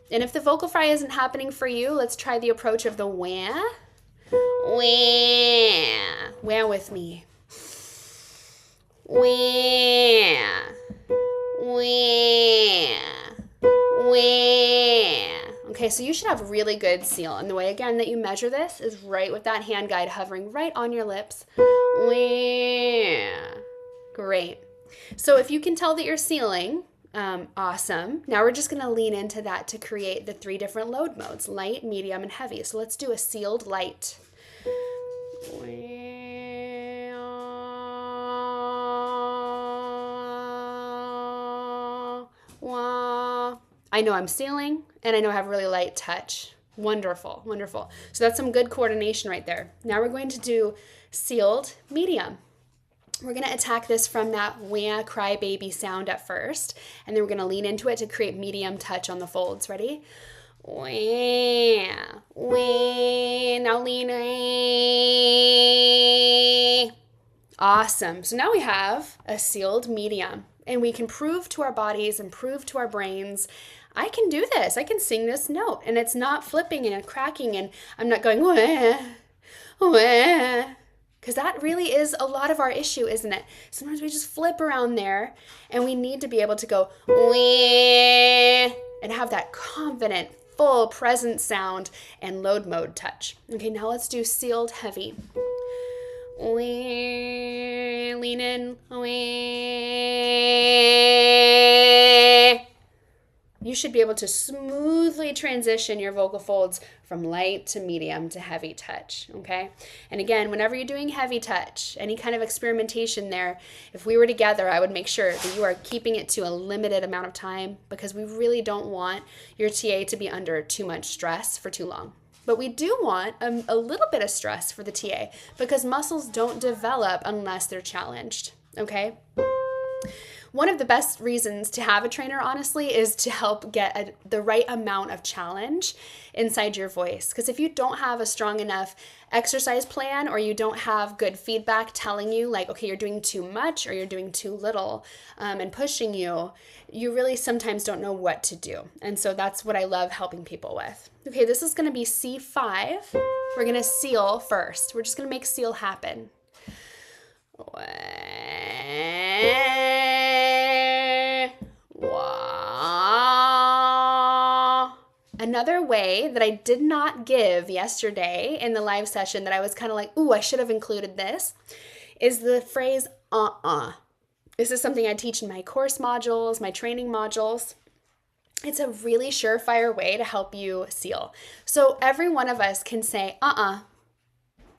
And if the vocal fry isn't happening for you, let's try the approach of the wah. Wah. Wah with me. Wah. Wah. Wah. Okay, so you should have really good seal. And the way, again, that you measure this is right with that hand guide hovering right on your lips. Wah. Great. So if you can tell that you're sealing, awesome. Now we're just going to lean into that to create the 3 different load modes, light, medium, and heavy. So let's do a sealed light. I know I'm sealing, and I know I have really light touch. Wonderful, wonderful. So that's some good coordination right there. Now we're going to do sealed medium. We're going to attack this from that wah crybaby sound at first, and then we're going to lean into it to create medium touch on the folds. Ready? Wah, wah. Now lean. Awesome. So now we have a sealed medium, and we can prove to our bodies and prove to our brains, I can do this. I can sing this note, and it's not flipping and cracking, and I'm not going wah, wah. Because that really is a lot of our issue, isn't it? Sometimes we just flip around there, and we need to be able to go wah and have that confident, full, present sound and load mode touch. Okay, now let's do sealed heavy. Wah, lean in, wah. You should be able to smoothly transition your vocal folds from light to medium to heavy touch, okay? And again, whenever you're doing heavy touch, any kind of experimentation there, if we were together, I would make sure that you are keeping it to a limited amount of time, because we really don't want your TA to be under too much stress for too long. But we do want a little bit of stress for the TA, because muscles don't develop unless they're challenged, okay? One of the best reasons to have a trainer, honestly, is to help get the right amount of challenge inside your voice. Because if you don't have a strong enough exercise plan, or you don't have good feedback telling you like, okay, you're doing too much or you're doing too little, and pushing you, you really sometimes don't know what to do. And so that's what I love helping people with. Okay, this is going to be C5. We're going to seal first. We're just going to make seal happen. Another way that I did not give yesterday in the live session that I was kind of like, ooh, I should have included this, is the phrase This is something I teach in my course modules, my training modules. It's a really surefire way to help you seal. So every one of us can say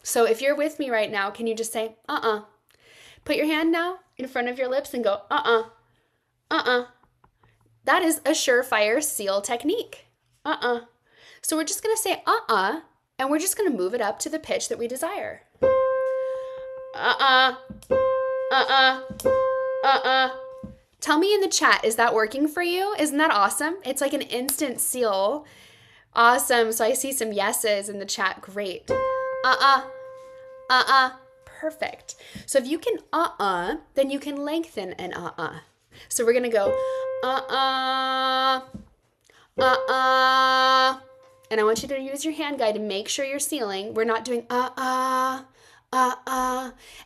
So if you're with me right now, can you just say Put your hand now in front of your lips and go That is a surefire seal technique. So we're just going to say and we're just going to move it up to the pitch that we desire. Tell me in the chat, is that working for you? Isn't that awesome? It's like an instant seal. Awesome. So I see some yeses in the chat. Great. Perfect. So if you can then you can lengthen an So we're going to go and I want you to use your hand guide to make sure you're sealing. We're not doing And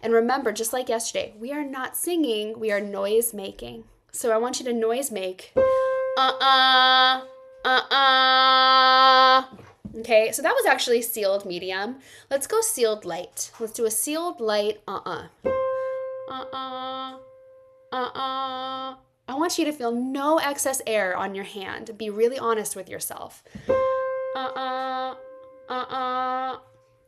remember, just like yesterday, we are not singing, we are noise making. So I want you to noise make. Okay, so that was actually sealed medium. Let's go sealed light. Let's do a sealed light I want you to feel no excess air on your hand. Be really honest with yourself.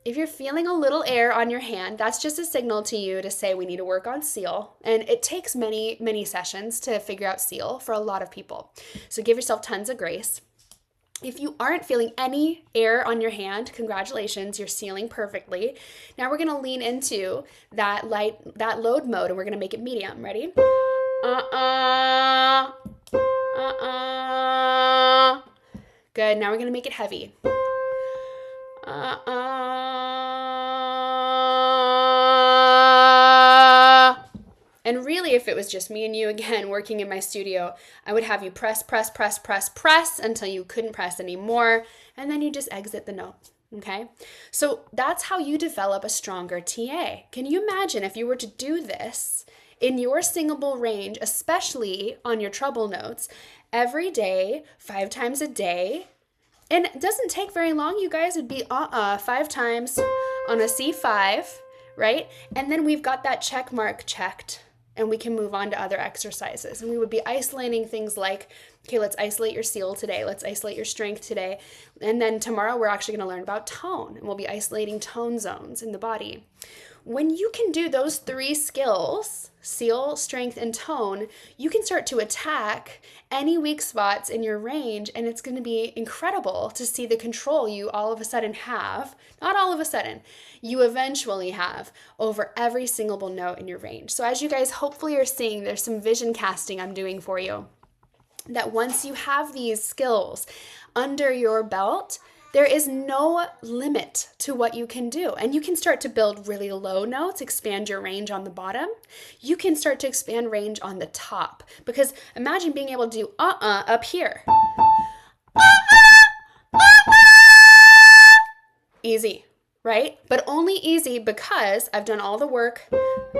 If you're feeling a little air on your hand, that's just a signal to you to say we need to work on seal. And it takes many, many sessions to figure out seal for a lot of people. So give yourself tons of grace. If you aren't feeling any air on your hand, congratulations, you're sealing perfectly. Now we're gonna lean into that load mode, and we're gonna make it medium. Ready? Good. Now we're gonna make it heavy. And really, if it was just me and you again working in my studio, I would have you press, press, press, press, press until you couldn't press anymore, and then you just exit the note. Okay? So that's how you develop a stronger TA. Can you imagine if you were to do this in your singable range, especially on your treble notes, every day, 5 times a day? And it doesn't take very long, you guys. It'd be 5 times on a C5, right? And then we've got that check mark checked, and we can move on to other exercises. And we would be isolating things like, okay, let's isolate your seal today. Let's isolate your strength today. And then tomorrow we're actually going to learn about tone, and we'll be isolating tone zones in the body. When you can do those 3 skills, seal, strength, and tone, you can start to attack any weak spots in your range, and it's going to be incredible to see the control you all of a sudden have, not all of a sudden, you eventually have over every single note in your range. So as you guys hopefully are seeing, there's some vision casting I'm doing for you, that once you have these skills under your belt, there is no limit to what you can do. And you can start to build really low notes, expand your range on the bottom. You can start to expand range on the top. Because imagine being able to do up here. Easy, right? But only easy because I've done all the work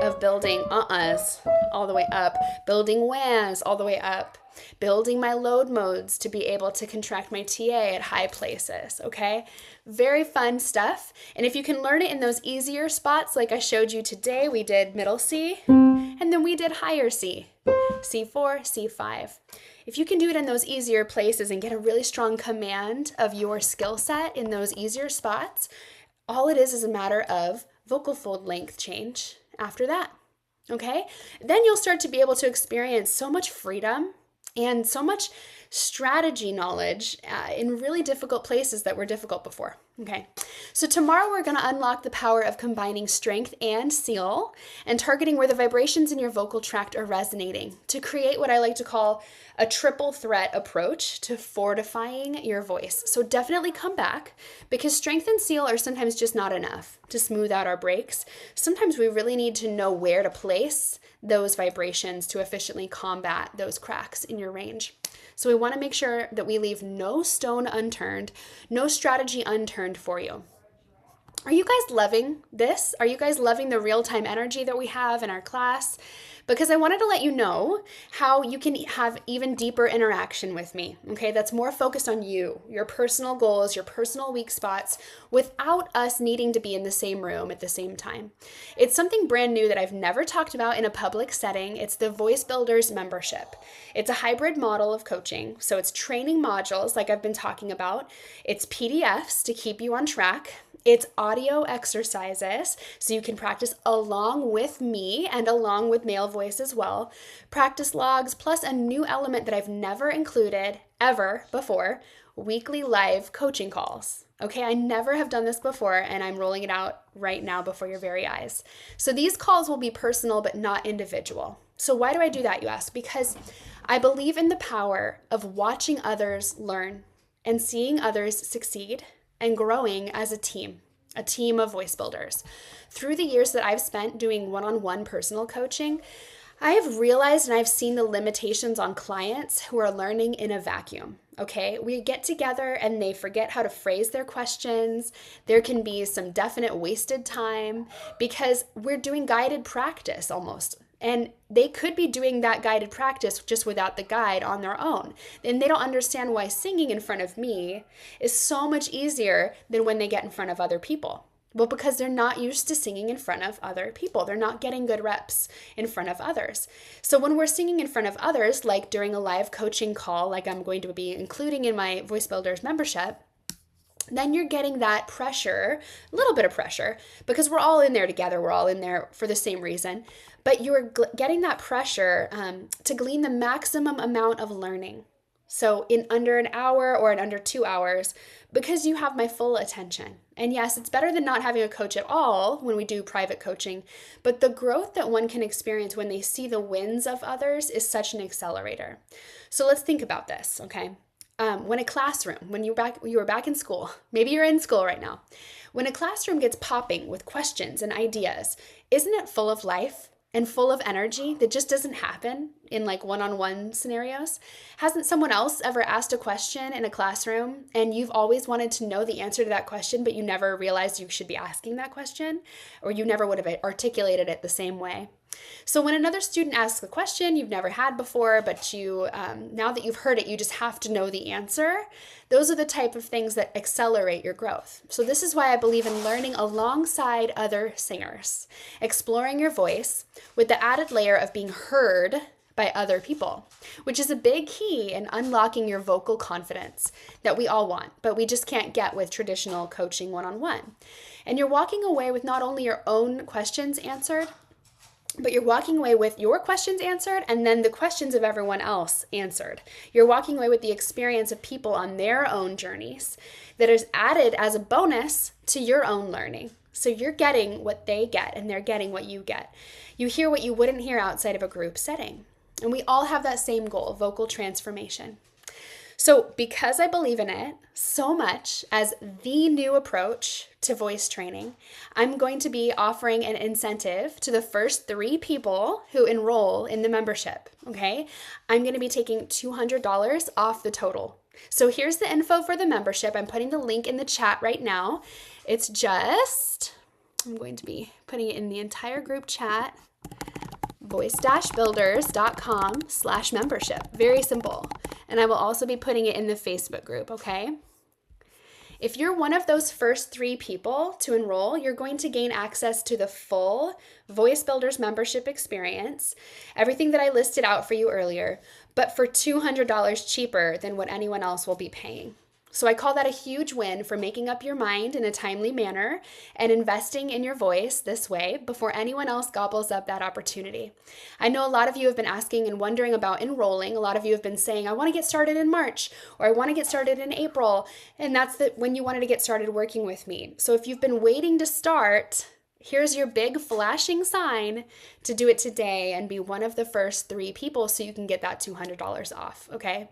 of building all the way up, building whas all the way up, building my load modes to be able to contract my TA at high places, okay? Very fun stuff. And if you can learn it in those easier spots, like I showed you today, we did middle C, and then we did higher C, C4, C5. If you can do it in those easier places and get a really strong command of your skill set in those easier spots, all it is a matter of vocal fold length change after that, okay? Then you'll start to be able to experience so much freedom and so much strategy knowledge in really difficult places that were difficult before. Okay, so tomorrow we're going to unlock the power of combining strength and seal and targeting where the vibrations in your vocal tract are resonating to create what I like to call a triple threat approach to fortifying your voice. So definitely come back, because strength and seal are sometimes just not enough to smooth out our breaks. Sometimes we really need to know where to place those vibrations to efficiently combat those cracks in your range. So we want to make sure that we leave no stone unturned, no strategy unturned for you. Are you guys loving this? Are you guys loving the real-time energy that we have in our class? Because I wanted to let you know how you can have even deeper interaction with me, okay? That's more focused on you, your personal goals, your personal weak spots, without us needing to be in the same room at the same time. It's something brand new that I've never talked about in a public setting. It's the Voice Builders membership. It's a hybrid model of coaching. So it's training modules like I've been talking about. It's PDFs to keep you on track. It's audio exercises, so you can practice along with me and along with male voice as well. Practice logs, plus a new element that I've never included ever before, weekly live coaching calls. Okay, I never have done this before, and I'm rolling it out right now before your very eyes. So these calls will be personal but not individual. So why do I do that, you ask? Because I believe in the power of watching others learn and seeing others succeed and growing as a team of voice builders. Through the years that I've spent doing one-on-one personal coaching, I have realized and I've seen the limitations on clients who are learning in a vacuum, okay? We get together and they forget how to phrase their questions. There can be some definite wasted time because we're doing guided practice almost. And they could be doing that guided practice just without the guide on their own. And they don't understand why singing in front of me is so much easier than when they get in front of other people. Well, because they're not used to singing in front of other people. They're not getting good reps in front of others. So when we're singing in front of others, like during a live coaching call, like I'm going to be including in my Voice Builders membership, then you're getting that pressure, a little bit of pressure, because we're all in there together. We're all in there for the same reason. But you're getting that pressure to glean the maximum amount of learning. So in under an hour or in under 2 hours, because you have my full attention. And yes, it's better than not having a coach at all when we do private coaching, but the growth that one can experience when they see the wins of others is such an accelerator. So let's think about this, okay? When a classroom, when you were back in school, maybe you're in school right now, when a classroom gets popping with questions and ideas, isn't it full of life and full of energy that just doesn't happen in like one-on-one scenarios? Hasn't someone else ever asked a question in a classroom and you've always wanted to know the answer to that question, but you never realized you should be asking that question, or you never would have articulated it the same way? So when another student asks a question you've never had before, but you now that you've heard it, you just have to know the answer. Those are the type of things that accelerate your growth. So this is why I believe in learning alongside other singers, exploring your voice with the added layer of being heard by other people, which is a big key in unlocking your vocal confidence that we all want, but we just can't get with traditional coaching one-on-one. And you're walking away with not only your own questions answered, but you're walking away with your questions answered and then the questions of everyone else answered. You're walking away with the experience of people on their own journeys that is added as a bonus to your own learning. So you're getting what they get and they're getting what you get. You hear what you wouldn't hear outside of a group setting. And we all have that same goal, vocal transformation. So because I believe in it so much as the new approach to voice training, I'm going to be offering an incentive to the first 3 people who enroll in the membership, okay? I'm going to be taking $200 off the total. So here's the info for the membership. I'm putting the link in the chat right now. It's just, I'm going to be putting it in the entire group chat, voice-builders.com/membership. Very simple. And I will also be putting it in the Facebook group, okay? If you're one of those first 3 people to enroll, you're going to gain access to the full Voice Builders membership experience, everything that I listed out for you earlier, but for $200 cheaper than what anyone else will be paying. So I call that a huge win for making up your mind in a timely manner and investing in your voice this way before anyone else gobbles up that opportunity. I know a lot of you have been asking and wondering about enrolling. A lot of you have been saying, I want to get started in March, or I want to get started in April. And that's when you wanted to get started working with me. So if you've been waiting to start, here's your big flashing sign to do it today and be one of the first 3 people so you can get that $200 off, okay?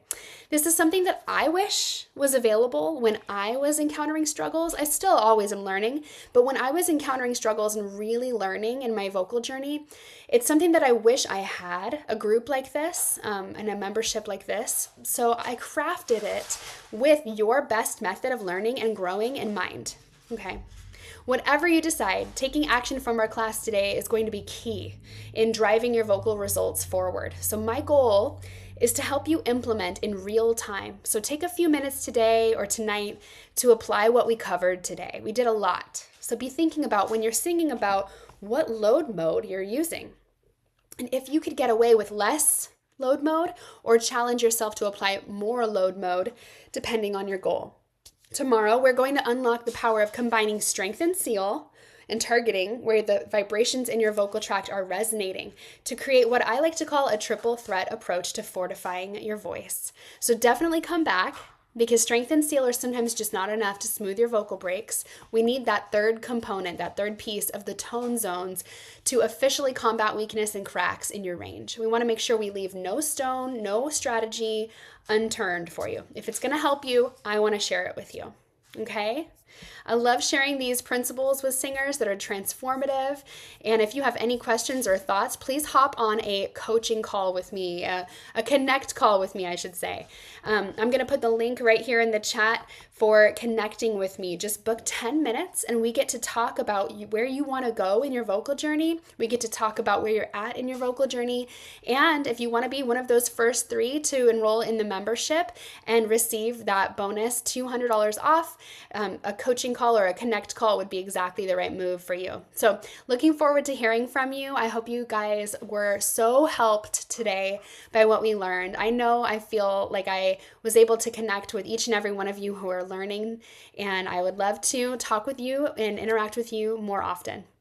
This is something that I wish was available when I was encountering struggles. I still always am learning, but when I was encountering struggles and really learning in my vocal journey, it's something that I wish I had a group like this and a membership like this. So I crafted it with your best method of learning and growing in mind, okay? Whatever you decide, taking action from our class today is going to be key in driving your vocal results forward. So my goal is to help you implement in real time. So take a few minutes today or tonight to apply what we covered today. We did a lot. So be thinking about when you're singing about what load mode you're using. And if you could get away with less load mode or challenge yourself to apply more load mode depending on your goal. Tomorrow, we're going to unlock the power of combining strength and seal and targeting where the vibrations in your vocal tract are resonating to create what I like to call a triple threat approach to fortifying your voice. So definitely come back because strength and seal are sometimes just not enough to smooth your vocal breaks. We need that third component, that third piece of the tone zones to officially combat weakness and cracks in your range. We want to make sure we leave no stone, no strategy unturned for you. If it's going to help you, I want to share it with you. Okay? I love sharing these principles with singers that are transformative. And if you have any questions or thoughts, please hop on a coaching call with me, a connect call with me, I should say. I'm going to put the link right here in the chat for connecting with me. Just book 10 minutes and we get to talk about where you want to go in your vocal journey. We get to talk about where you're at in your vocal journey. And if you want to be one of those first 3 to enroll in the membership and receive that bonus $200 off, a coaching call or a connect call would be exactly the right move for you. So looking forward to hearing from you. I hope you guys were so helped today by what we learned. I feel like I was able to connect with each and every one of you who are learning, and I would love to talk with you and interact with you more often.